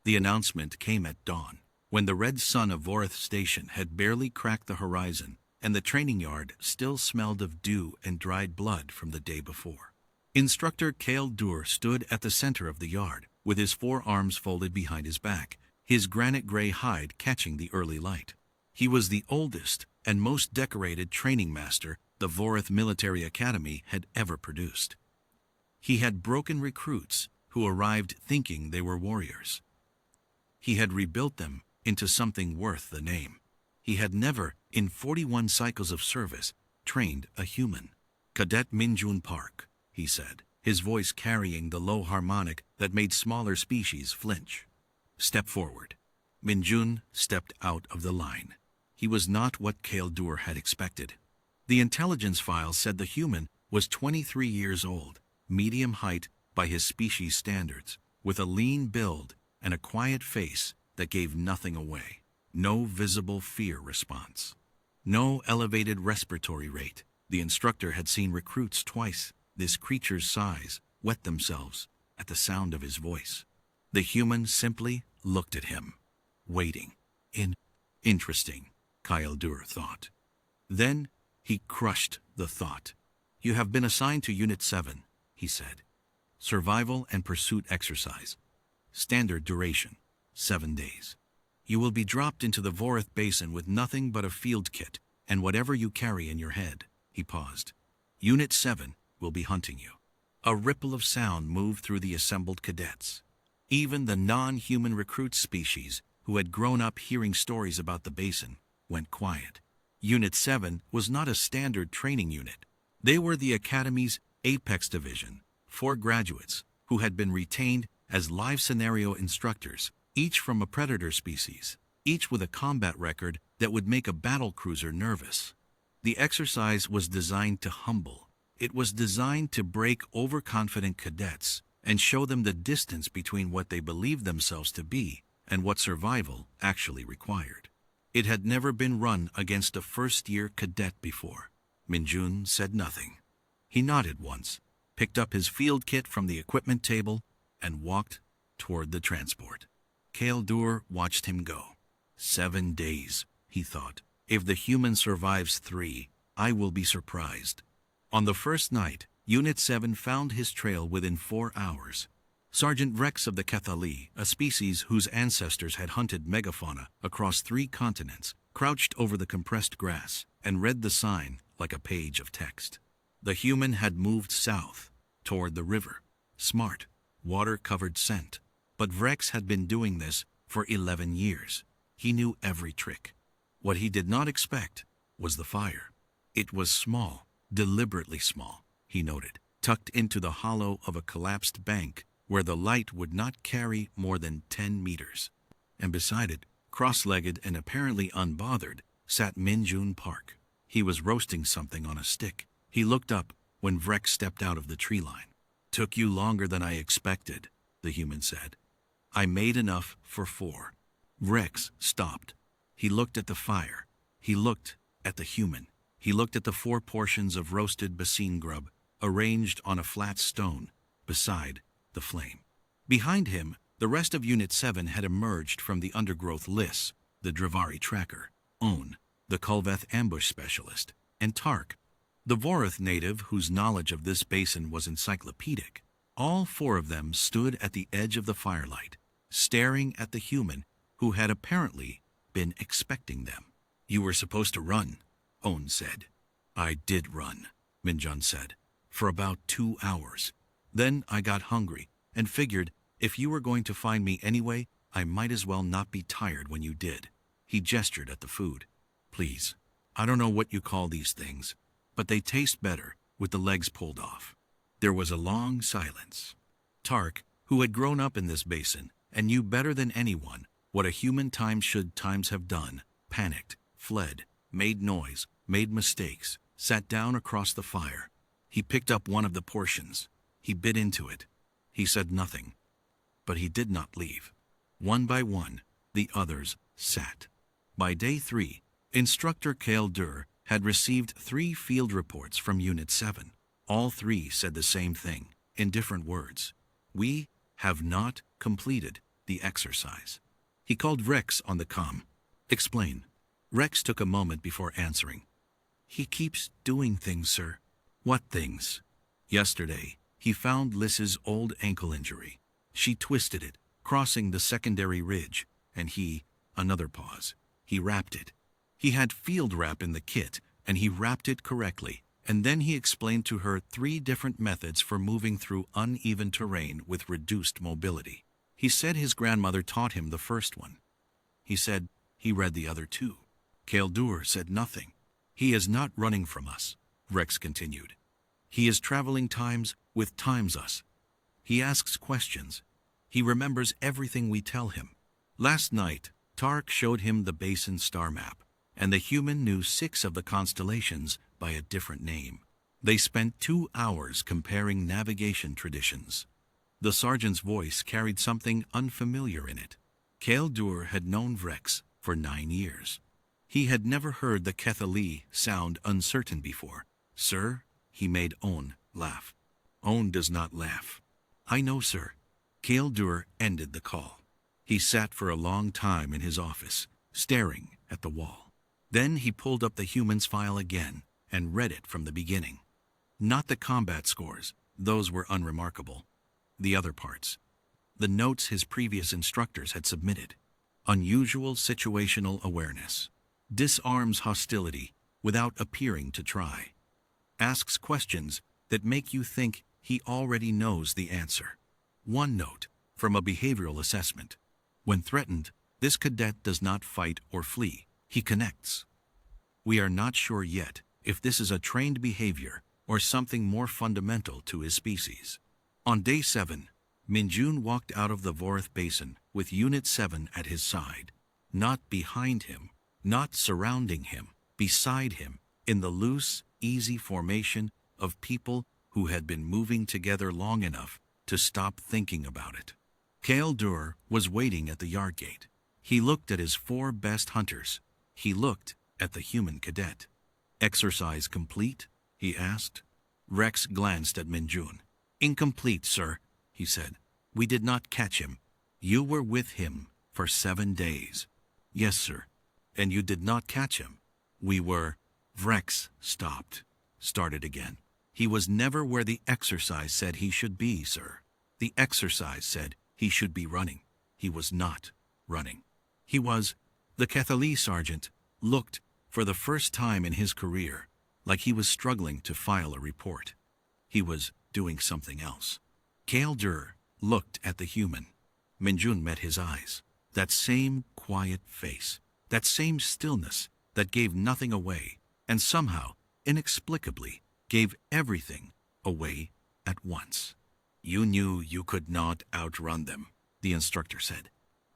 The announcement came at dawn, when the red sun of Vorith Station had barely cracked the horizon, and the training yard still smelled of dew and dried blood from the day before. Instructor Cadet stood at the center of the yard, with his forearms folded behind his back, his granite-gray hide catching the early light. He was the oldest and most decorated training master the Vorith Military Academy had ever produced. He had broken recruits who arrived thinking they were warriors. He had rebuilt them into something worth the name. He had never, in 41 cycles of service, trained a human. "Cadet Minjun Park," he said, his voice carrying the low harmonic that made smaller species flinch. "Step forward." Minjun stepped out of the line. He was not what Cadet had expected. The intelligence file said the human was 23 years old, medium height by his species standards, with a lean build and a quiet face that gave nothing away. No visible fear response. No elevated respiratory rate. The instructor had seen recruits twice this creature's size wet themselves at the sound of his voice. The human simply looked at him, waiting. Interesting, Cadet thought. Then he crushed the thought. "You have been assigned to Unit 7, he said. "Survival and pursuit exercise. Standard duration, 7 days. You will be dropped into the Vorith Basin with nothing but a field kit and whatever you carry in your head." He paused. "Unit 7 will be hunting you." A ripple of sound moved through the assembled cadets. Even the non-human recruit species, who had grown up hearing stories about the basin, went quiet. Unit 7 was not a standard training unit. They were the Academy's Apex Division, 4 graduates who had been retained as live scenario instructors, each from a predator species, each with a combat record that would make a battle cruiser nervous. The exercise was designed to humble. It was designed to break overconfident cadets and show them the distance between what they believed themselves to be and what survival actually required. It had never been run against a first-year cadet before. Minjun said nothing. He nodded once, picked up his field kit from the equipment table, and walked toward the transport. Cadet watched him go. 7 days, he thought. If the human survives 3, I will be surprised. On the first night, Unit 7 found his trail within 4 hours. Sergeant Rex of the Cathali, a species whose ancestors had hunted megafauna across 3 continents, crouched over the compressed grass and read the sign like a page of text. The human had moved south, toward the river. Smart, water-covered scent. But Rex had been doing this for 11 years. He knew every trick. What he did not expect was the fire. It was small, deliberately small, he noted, tucked into the hollow of a collapsed bank where the light would not carry more than 10 meters. And beside it, cross-legged and apparently unbothered, sat Minjun Park. He was roasting something on a stick. He looked up when Vrex stepped out of the tree line. "Took you longer than I expected," the human said. "I made enough for 4. Rex stopped. He looked at the fire. He looked at the human. He looked at the 4 portions of roasted basine grub arranged on a flat stone beside the flame. Behind him, the rest of Unit 7 had emerged from the undergrowth Liss, the Dravari tracker, On, the Kulveth ambush specialist, and Tark, the Vorith native whose knowledge of this basin was encyclopedic. All 4 of them stood at the edge of the firelight, staring at the human who had apparently been expecting them. "You were supposed to run," On said. "I did run," Minjun said, "for about 2 hours. Then I got hungry and figured if you were going to find me anyway, I might as well not be tired when you did." He gestured at the food. "Please, I don't know what you call these things, but they taste better with the legs pulled off." There was a long silence. Tark, who had grown up in this basin and knew better than anyone what a human should times have done, panicked, fled, made noise, made mistakes, sat down across the fire. He picked up one of the portions. He bit into it. He said nothing, but he did not leave. One by one, the others sat. By day 3, Instructor Cadet had received 3 field reports from Unit 7. All 3 said the same thing, in different words. "We have not completed the exercise. He called Rex on the comm. Explain. Rex took a moment before answering. He keeps doing things, sir. What things? Yesterday, he found Liss's old ankle injury. She twisted it, crossing the secondary ridge, and another pause, he wrapped it. He had field wrap in the kit, and he wrapped it correctly, and then he explained to her 3 different methods for moving through uneven terrain with reduced mobility. He said his grandmother taught him the first one. He said he read the other 2. Cadet said nothing. He is not running from us, Rex continued. He is traveling with us. He asks questions. He remembers everything we tell him. Last night, Tark showed him the basin star map, and the human knew 6 of the constellations by a different name. They spent 2 hours comparing navigation traditions. The sergeant's voice carried something unfamiliar in it. Cadet had known Rex for 9 years. He had never heard the Cadet sound uncertain before. Sir, he made Owen laugh. Owen does not laugh. I know, sir. Cadet ended the call. He sat for a long time in his office, staring at the wall. Then he pulled up the human's file again and read it from the beginning. Not the combat scores, those were unremarkable. The other parts. The notes his previous instructors had submitted. Unusual situational awareness. Disarms hostility without appearing to try. Asks questions that make you think he already knows the answer. One note from a behavioral assessment. When threatened, this cadet does not fight or flee. He connects. We are not sure yet if this is a trained behavior or something more fundamental to his species. On day 7, Minjun walked out of the Vorth Basin with Unit 7 at his side. Not behind him, not surrounding him, beside him, in the loose, easy formation of people who had been moving together long enough to stop thinking about it. Cadet was waiting at the yard gate. He looked at his 4 best hunters. He looked at the human cadet. Exercise complete? He asked. Rex glanced at Minjun. Incomplete, sir, he said. We did not catch him. You were with him for 7 days. Yes, sir. And you did not catch him. We were. Rex stopped. Started again. He was never where the exercise said he should be, sir. The exercise said he should be running. He was not running. He was. The Cadet sergeant looked, for the first time in his career, like he was struggling to file a report. He was doing something else. Cadet looked at the human. Minjun met his eyes. That same quiet face, that same stillness that gave nothing away, and somehow, inexplicably, gave everything away at once. You knew you could not outrun them, the instructor said.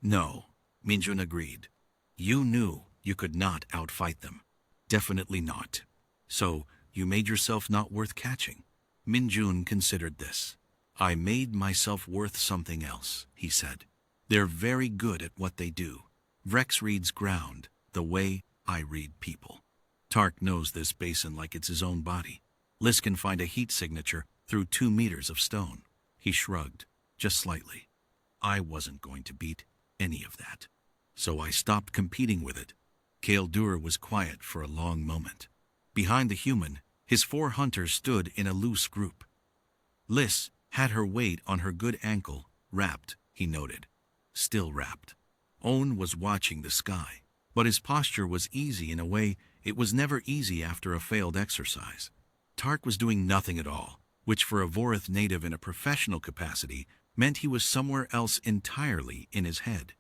No, Minjun agreed. You knew you could not outfight them. Definitely not. So, you made yourself not worth catching. Minjun considered this. I made myself worth something else, he said. They're very good at what they do. Rex reads ground the way I read people. Tark knows this basin like it's his own body. Liss can find a heat signature through 2 meters of stone. He shrugged, just slightly. I wasn't going to beat any of that. So I stopped competing with it. Cadet was quiet for a long moment. Behind the human, his 4 hunters stood in a loose group. Liss had her weight on her good ankle, wrapped, he noted. Still wrapped. Owen was watching the sky, but his posture was easy in a way it was never easy after a failed exercise. Tark was doing nothing at all, which for a Vorth native in a professional capacity meant he was somewhere else entirely in his head.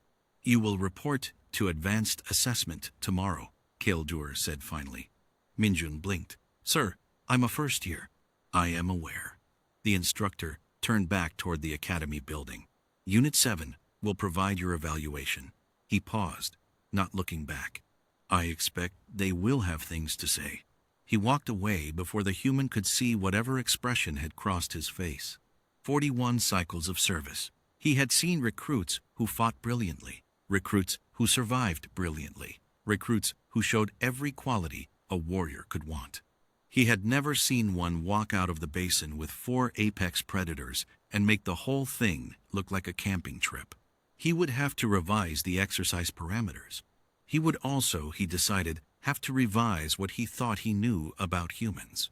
You will report to advanced assessment tomorrow, Cadet said finally. Minjun blinked. Sir, I'm a first year. I am aware. The instructor turned back toward the academy building. Unit 7 will provide your evaluation. He paused, not looking back. I expect they will have things to say. He walked away before the human could see whatever expression had crossed his face. 41 cycles of service. He had seen recruits who fought brilliantly, recruits who survived brilliantly, recruits who showed every quality a warrior could want. He had never seen one walk out of the basin with 4 apex predators and make the whole thing look like a camping trip. He would have to revise the exercise parameters. He would also, he decided, have to revise what he thought he knew about humans.